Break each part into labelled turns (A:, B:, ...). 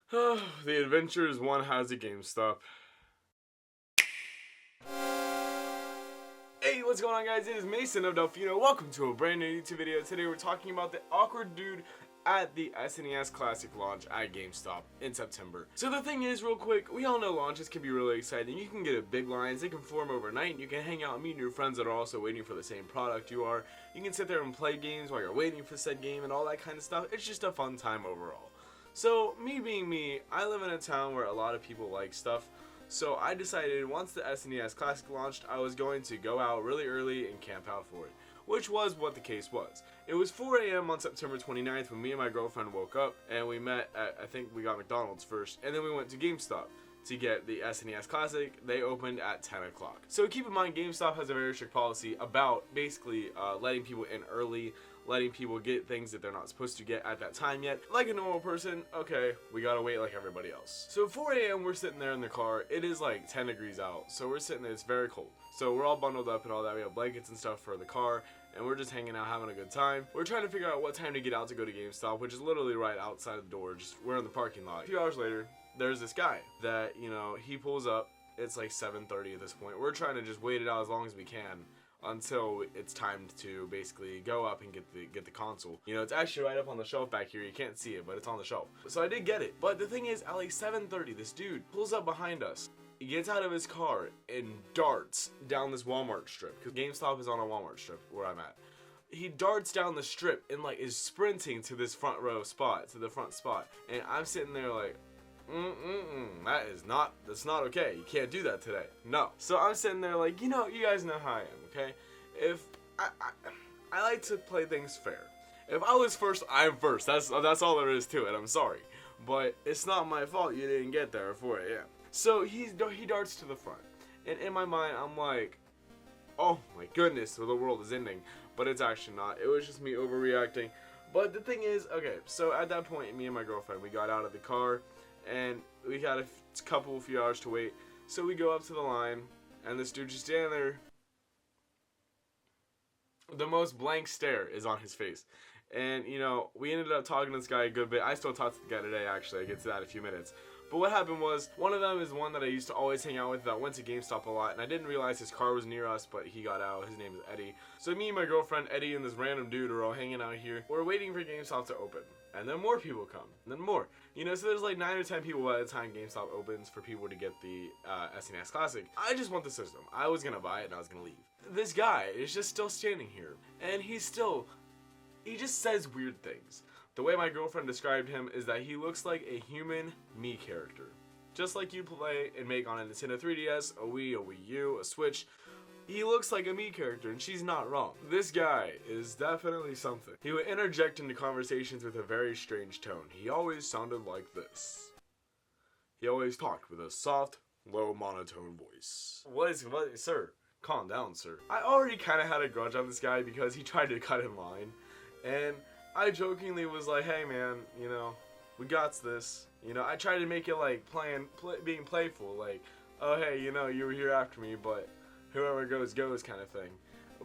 A: The adventures one has at GameStop. Hey, what's going on, guys? It is Mason of Delfino. Welcome to a brand new YouTube video. Today we're talking about the awkward dude at the SNES Classic launch at GameStop in September. So the thing is, real quick, we all know launches can be really exciting. You can get a big lines, they can form overnight, and you can hang out and meet new friends that are also waiting for the same product you are. You can sit there and play games while you're waiting for said game and all that kind of stuff. It's just a fun time overall. So, me being me, I live in a town where a lot of people like stuff. So I decided once the SNES Classic launched, I was going to go out really early and camp out for it. Which was what the case was. It was 4 a.m. on September 29th when me and my girlfriend woke up and we met at, I think we got McDonald's first, and then we went to GameStop to get the SNES Classic. They opened at 10 o'clock. So keep in mind, GameStop has a very strict policy about basically letting people in early, letting people get things that they're not supposed to get at that time yet. Like a normal person, okay, we gotta wait like everybody else. So at 4 a.m. we're sitting there in the car. It is like 10 degrees out, so we're sitting there, it's very cold. So we're all bundled up and all that. We have blankets and stuff for the car, and we're just hanging out, having a good time. We're trying to figure out what time to get out to go to GameStop, which is literally right outside the door. Just we're in the parking lot. A few hours later, there's this guy that, you know, he pulls up. It's like 7:30 at this point. We're trying to just wait it out as long as we can until it's time to basically go up and get the console. You know, it's actually right up on the shelf back here. You can't see it, but it's on the shelf. So I did get it. But the thing is, at like 7:30, this dude pulls up behind us. He gets out of his car and darts down this Walmart strip, because GameStop is on a Walmart strip where I'm at. He darts down the strip and like is sprinting to this front row spot, to the front spot. And I'm sitting there like, that's not okay. You can't do that today. No. So I'm sitting there like, you know, you guys know how I am, okay? If I like to play things fair. If I was first, I'm first. That's all there is to it. I'm sorry, but it's not my fault you didn't get there at 4 a.m. So he darts to the front, and in my mind I'm like, oh my goodness, so the world is ending. But it's actually not. It was just me overreacting. But the thing is, okay, so at that point, me and my girlfriend, we got out of the car, and we had a few hours to wait. So we go up to the line, and this dude just standing there. The most blank stare is on his face. And, you know, we ended up talking to this guy a good bit. I still talk to the guy today, actually. I'll get to that in a few minutes. But what happened was, one of them is one that I used to always hang out with that went to GameStop a lot, and I didn't realize his car was near us, but he got out. His name is Eddie. So me and my girlfriend, Eddie, and this random dude are all hanging out here. We're waiting for GameStop to open. And then more people come. And then more. You know, so there's like 9 or 10 people by the time GameStop opens for people to get the SNES Classic. I just want the system. I was gonna buy it and I was gonna leave. This guy is just still standing here. And he just says weird things. The way my girlfriend described him is that he looks like a human Mii character. Just like you play and make on a Nintendo 3DS, a Wii, a Wii U, a Switch. He looks like a Mii character, and she's not wrong. This guy is definitely something. He would interject into conversations with a very strange tone. He always sounded like this. He always talked with a soft, low monotone voice. What, sir? Calm down, sir. I already kind of had a grudge on this guy because he tried to cut in line. And I jokingly was like, hey man, you know, we got this. You know, I tried to make it like being playful, like, oh hey, you know, you were here after me, but whoever goes kind of thing.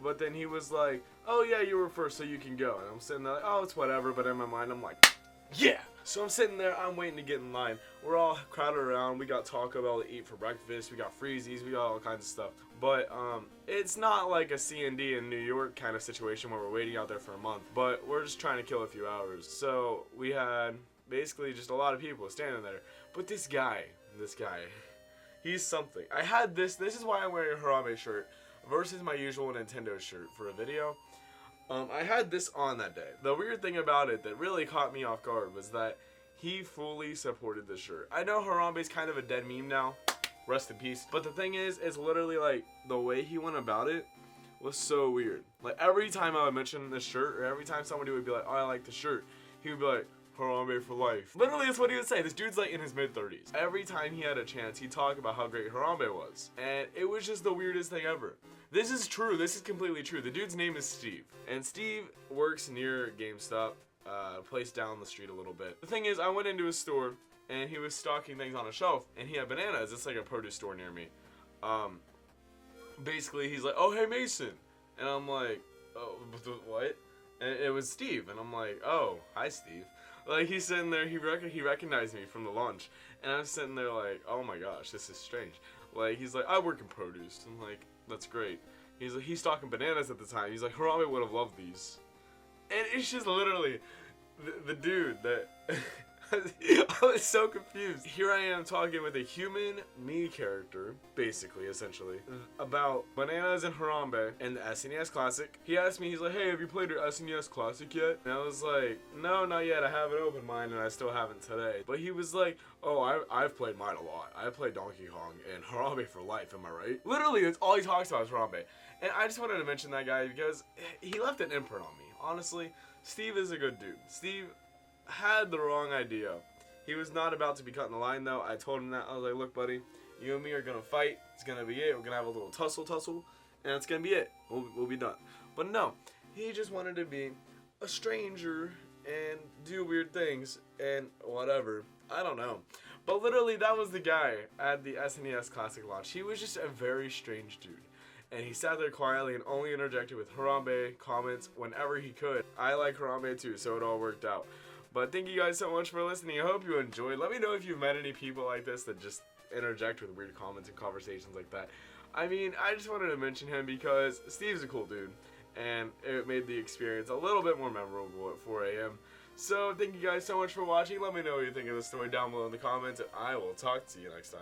A: But then he was like, oh yeah, you were first, so you can go. And I'm sitting there like, oh, it's whatever, but in my mind I'm like, yeah. So I'm sitting there, I'm waiting to get in line. We're all crowded around. We got Taco Bell to eat for breakfast. We got Freezies. We got all kinds of stuff. But it's not like a C&D in New York kind of situation where we're waiting out there for a month. But we're just trying to kill a few hours. So we had basically just a lot of people standing there. But this guy, he's something. I had this is why I'm wearing a Harambe shirt versus my usual Nintendo shirt for a video. I had this on that day. The weird thing about it that really caught me off guard was that he fully supported the shirt. I know Harambe's kind of a dead meme now. Rest in peace. But the thing is, it's literally like the way he went about it was so weird. Like every time I would mention this shirt, or every time somebody would be like, oh, I like the shirt, he would be like, Harambe for life. Literally, that's what he would say. This dude's like in his mid-30s. Every time he had a chance, he'd talk about how great Harambe was. And it was just the weirdest thing ever. This is true. This is completely true. The dude's name is Steve. And Steve works near GameStop, a place down the street a little bit. The thing is, I went into his store, and he was stocking things on a shelf, and he had bananas. It's like a produce store near me. Basically, he's like, oh, hey, Mason. And I'm like, oh, what? And it was Steve. And I'm like, oh, hi, Steve. Like, he's sitting there, he recognized me from the launch, and I'm sitting there like, oh my gosh, this is strange. Like, he's like, I work in produce. I'm like, that's great. He's like, he's stocking bananas at the time. He's like, Harambe would have loved these. And it's just literally the dude that... I was so confused. Here I am talking with a human me character, basically, essentially, about bananas and Harambe and the SNES Classic. He asked me, he's like, hey, have you played your SNES Classic yet? And I was like, no, not yet. I haven't opened mine, and I still haven't today. But he was like, oh, I've played mine a lot. I played Donkey Kong and Harambe for life, am I right? Literally, that's all he talks about is Harambe. And I just wanted to mention that guy because he left an imprint on me. Honestly, Steve is a good dude. Steve had the wrong idea. He was not about to be cutting the line though. I told him that. I was like, look buddy, you and me are gonna fight. It's gonna be it. We're gonna have a little tussle, and it's gonna be it. We'll be done. But no, he just wanted to be a stranger and do weird things and whatever. I don't know. But literally that was the guy at the SNES Classic launch. He was just a very strange dude. And he sat there quietly and only interjected with Harambe comments whenever he could. I like Harambe too, so it all worked out. But thank you guys so much for listening. I hope you enjoyed. Let me know if you've met any people like this that just interject with weird comments and conversations like that. I mean, I just wanted to mention him because Steve's a cool dude. And it made the experience a little bit more memorable at 4 a.m. So thank you guys so much for watching. Let me know what you think of the story down below in the comments. And I will talk to you next time.